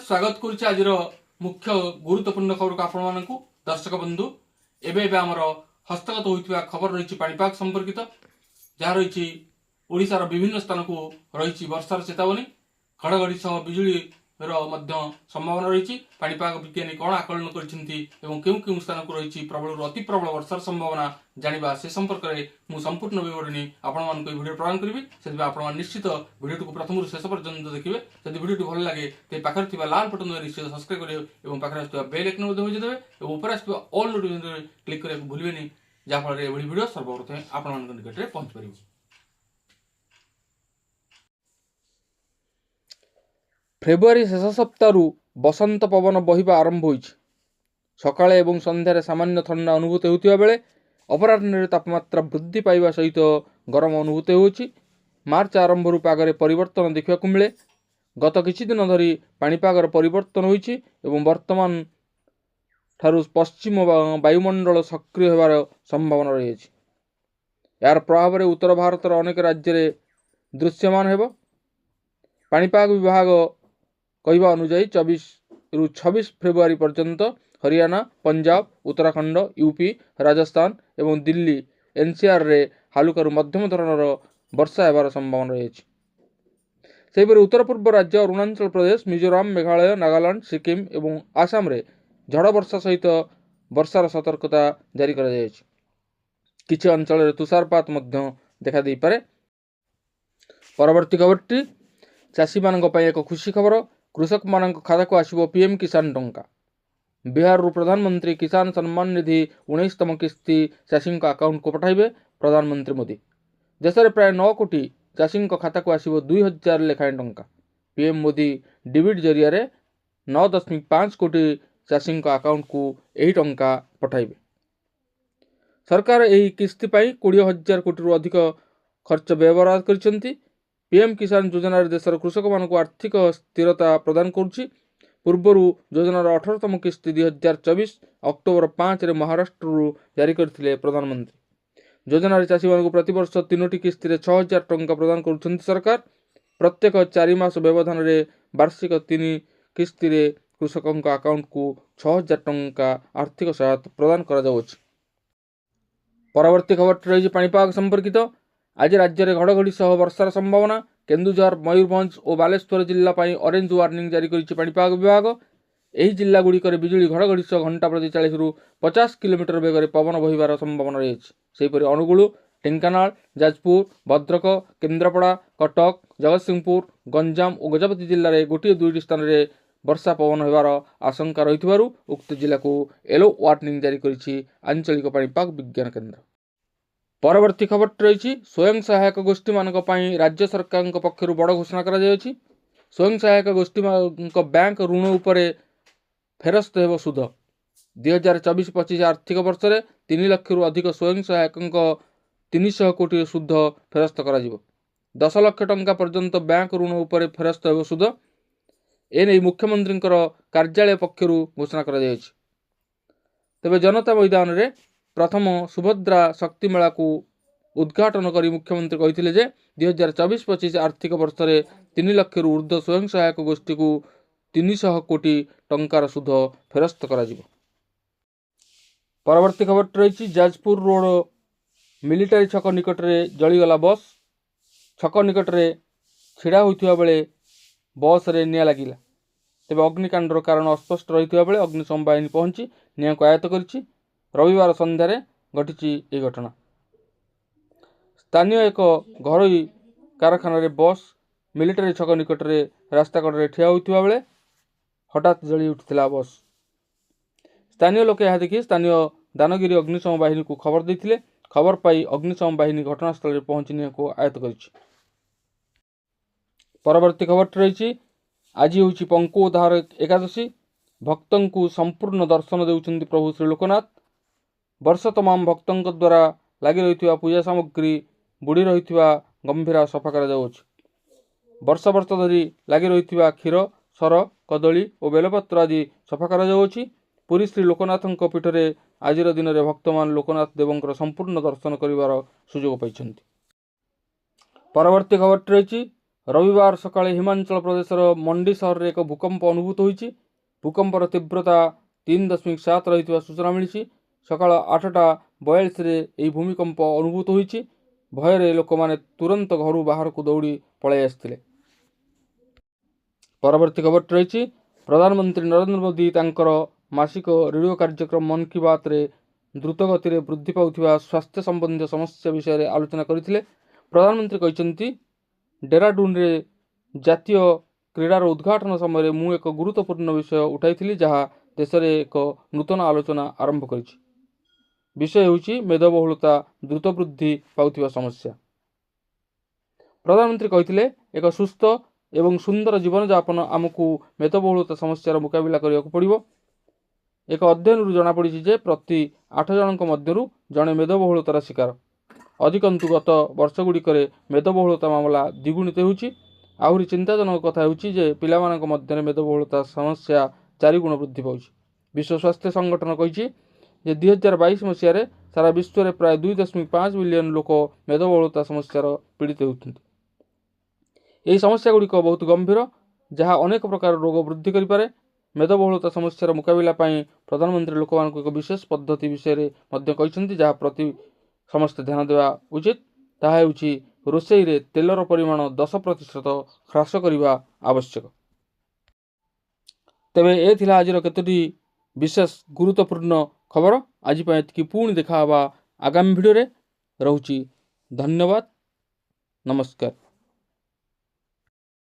स्वागत करुच्चे आज मुख्य गुरुत्वपूर्ण खबर को आपण दर्शक बंधु एवं आमर हस्तगत होता खबर रही पाणीपाग संपर्कित जहाँ रही ओडिशार विभिन्न स्थान को रही वर्षार चेतावनी घड़घड़ी सह बिजुली संभावना रही पाणीपाग विज्ञानी कौन आकलन कर स्थान को रही प्रबल अति प्रबल वर्षार संभावना जाना से संपर्क में मुझ संपूर्ण विवरणी आपण भिडियो प्रदान करी से आप निश्चित भिडियो को प्रथम शेष पर्यंत देखिए जब भिडियो भल लगे तो पाखे लाल बटन निश्चित सब्सक्राइब करेंगे और पाखे बेल आइकन बजाइदेवे और ऊपर ऑल नोटिफिकेशन क्लिक करने भूलें जहाँफल ये भिडियो सर्वप्रथम आपण निकट में पहुंच पार। फेब्रुआरी शेष सप्ताह बसंत पवन बहिबा आरंभ होइछि। सकाळे एवं संध्यारे सामान्य ठंडा अनुभूत होउथिबा बेले अपराह्न तापमात्रा वृद्धि पाइबा सहित गरम अनुभूत होउछि। मार्च आरंभ पागरे परिवर्तन देखा मिले। गत किछि दिन धरी पाणीपागर परिवर्तन होइछि एवं वर्तमान ठारू पश्चिम वायुमंडल सक्रिय होबार संभावना रही है। यार प्रभाव उत्तर भारतर अनेक राज्य में दृश्यमान हेब। पाणीपाग विभाग कहवा अनुजाई 24 रु 26 फेब्रुआरी पर्यंत हरियाणा, पंजाब, उत्तराखंड, यूपी, राजस्थान एवं दिल्ली एनसीआर रे हालुकारु मध्यम धरणर वर्षा हेबार संभावना रही है। सेहिपरि उत्तर पूर्व राज्य अरुणाचल प्रदेश, मिजोराम, मेघालय, नागालैंड, सिक्किम एवं आसाम रे झड़ वर्षा सहित वर्षार सतर्कता जारी करा जायछि। किछि अंचल रे तुषारपात मध्य देखा देई पारे। परवर्ती खबरटी चाषी मानक पई एक खुशी खबर। कृषक मानक खाता को आसिबो पीएम किसान टंका। बिहार रु प्रधानमंत्री किसान सम्मान निधि 19तम किस्ती चाषी अकाउंट को पठाइबे प्रधानमंत्री मोदी। देश में प्राय 9 कोटी चाषी खाता को आसिबो 2000 लेखाएं टंका। पीएम मोदी डिबिट जरिया 9.5 कोटी चाषी अकाउंट को यही टंका पठाइबे। सरकार यही किस्ती पाई 20,000 कोटी रु अधिक खर्च व्यवहार करछंती। पीएम किसान योजना देशर कृषक मानक आर्थिक स्थिरता प्रदान करुछि। पूर्वर योजनार 18तम किस्ती 2024 अक्टोबर 5 रे महाराष्ट्र जारी करथिले प्रधानमंत्री। योजनार चाषी मानक प्रतिवर्ष 3टी किस्ती 6,000 टंका प्रदान करुछंती सरकार। प्रत्येक 4 मास व्यवधान रे वार्षिक 3 किस्ती रे कृषकों अकाउंट को 6,000 टंका आर्थिक सहायता प्रदान करा जाउछि। परवर्ती खबर रही पाणीपाग संपर्कित। आज राज्य में घड़घड़ी सह वर्षार संभावना। केन्दुझर, मयूरभंज और बालेश्वर जिला ऑरेंज वार्निंग जारी करिछि पाणीपाग विभाग। एही जिला गुड़िकर बिजुली घड़घड़ी सह घंटा प्रति 40 रु 50 किलोमीटर बेगर पवन बहिबार संभावना रही है। सेहीपरि अनुगुल, ढेंकानाल, जाजपुर, भद्रक, केन्द्रापड़ा, कटक, जगतसिंहपुर, गंजाम और गजपति जिले में गोटे 2टी स्थान में वर्षा पवन होबार आशंका रही उक्त जिला को येलो वार्निंग जारी करिछि आंचलिक पाणीपाग विज्ञान केन्द्र। परवर्ती खबर रही स्वयं सहायक गोष्ठी मानक पई राज्य सरकार पक्षर बड़ घोषणा करा जायछि। स्वयं सहायक गोष्ठी बैंक ऋण उपरे फेरस्त हेब सुध। 2024-25 आर्थिक वर्ष में 3 लाख रु अधिक स्वयं सहायक 300 कोटी सुध फेरस्त करा जिवो। 10 लाख टंका पर्यंत बैंक ऋण उपरे फेरस्त हेब सुध। एने मुख्यमंत्री कार्यालय पक्षर घोषणा करा जायछि। तेबे जनता मैदान रे प्रथम सुभद्रा शक्ति मेला को उद्घाटन करी मुख्यमंत्री कहते जे 2024-25 आर्थिक वर्ष में 3 लाख रु ऊर्ध्व स्वयं सहायक गोष्ठी को 300 कोटी टंकार सुध फेरस्त करा जिवो। परवर्ती खबर रही जाजपुर रोड मिलिटारी छक निकट में जलीगला बस। छक निकट में छिड़ा होइथिबा बेले बस रे निया लागिला। तेबे अग्निकांडर कारण अस्पष्ट रही बेले अग्निशम बाहिनी पहुंची निया को आयत्त करिछि। रविवार संध्यारे घटी यह घटना। स्थानीय एक घरोई कारखाना रे बस मिलिटारी छक निकट में रास्ता कड़े ठिया होइथिबा बेले हठात जली उठिथिला बस। स्थानीय लोक यह देखि स्थानीय दानगिरी अग्निशम बाहिनी को खबर देथिले। खबर पाई अग्निशम बाहिनी घटनास्थल में पहुंची निया को आयत्त करिछि। परवर्ती खबर रही आज होछि पंकु उद्धार एकादशी। भक्तों को संपूर्ण दर्शन देउछन्ति प्रभु श्री लोकनाथ। वर्ष तमाम भक्तों द्वारा लगी रही पूजा सामग्री बुड़ी रही गंभीरा सफा करा जाउछि। वर्ष वर्ष धरी लगी रही क्षीर, सर, कदली और बेलपत्र आदि सफा करा जाउछि। पुरी श्री लोकनाथ पीठ में आज दिन में भक्त मान लोकनाथ देवंकर संपूर्ण दर्शन करिवार सुजोग पाइछन्ति। परवर्ती खबर रही रविवार सकाळे हिमाचल प्रदेशर मंडी सहर में एक भूकंप अनुभूत होइछि। भूकंपर तीव्रता 3.7 रही सूचना मिली। सकाळ 8:42 यह भूमिकंप अनुभूत होइछि। भୟରେ ଲୋକମାନେ ତୁରନ୍ତ ଘରୁ ବାହାରକୁ ଦୌଡ଼ି ପଳାଇ ଆସିଥିଲେ। ପରବର୍ତ୍ତୀ ଖବରଟି ରହିଛି, ପ୍ରଧାନମନ୍ତ୍ରୀ ନରେନ୍ଦ୍ର ମୋଦି ତାଙ୍କର ମାସିକ ରେଡ଼ିଓ କାର୍ଯ୍ୟକ୍ରମ ମନ୍ କି ବାତ୍ରେ ଦ୍ରୁତ ଗତିରେ ବୃଦ୍ଧି ପାଉଥିବା ସ୍ୱାସ୍ଥ୍ୟ ସମ୍ବନ୍ଧୀୟ ସମସ୍ୟା ବିଷୟରେ ଆଲୋଚନା କରିଥିଲେ। ପ୍ରଧାନମନ୍ତ୍ରୀ କହିଛନ୍ତି, ଡେରାଡୁନରେ ଜାତୀୟ କ୍ରୀଡ଼ାର ଉଦ୍ଘାଟନ ସମୟରେ ମୁଁ ଏକ ଗୁରୁତ୍ୱପୂର୍ଣ୍ଣ ବିଷୟ ଉଠାଇଥିଲି ଯାହା ଦେଶରେ ଏକ ନୂତନ ଆଲୋଚନା ଆରମ୍ଭ କରିଛି। विषय होची मेदबहुलता द्रुत वृद्धि पाउथिबा समस्या। प्रधानमंत्री कहिथिले एक सुस्थ एवं सुंदर जीवन यापन आमको मेदबहुलता समस्यार मुकाबला करिया पड़िबो। एक अध्ययन जना पड़ी जे प्रति 8 जनक मध्यरु जणे मेदबहुलतार शिकार। अधिकंतु गत वर्षगुड़िक मेदबहुलता मामला द्विगुणित होउची। आहुरी चिंताजनक कथा होउची जे पिलामानक मध्यरे मेदबहुलता समस्या 4 गुण वृद्धि पाउची। विश्व स्वास्थ्य संगठन कहिछि जे 2022 मसीह सारा विश्व में प्राय 2.5 मिलियन लोक मेदबहुलता समस्यार पीड़ित होती। यही समस्या गुड़िक बहुत गंभीर जहाँ अनेक प्रकार रोग वृद्धि करें। मेदबहुलता समस्यार मुकाबला प्रधानमंत्री लोक एक विशेष पद्धति विषय जहाँ प्रति समस्त ध्यान देवा उचित। ताहा हेउछि रोषेई रे तेलर परिमाण 10% ह्रास करने आवश्यक। तेबे ए थिला आजिर केतोटी विशेष गुरुत्वपूर्ण खबर। आज पुणी देखा आगामी भिडियो रे। रहुछि धन्यवाद, नमस्कार।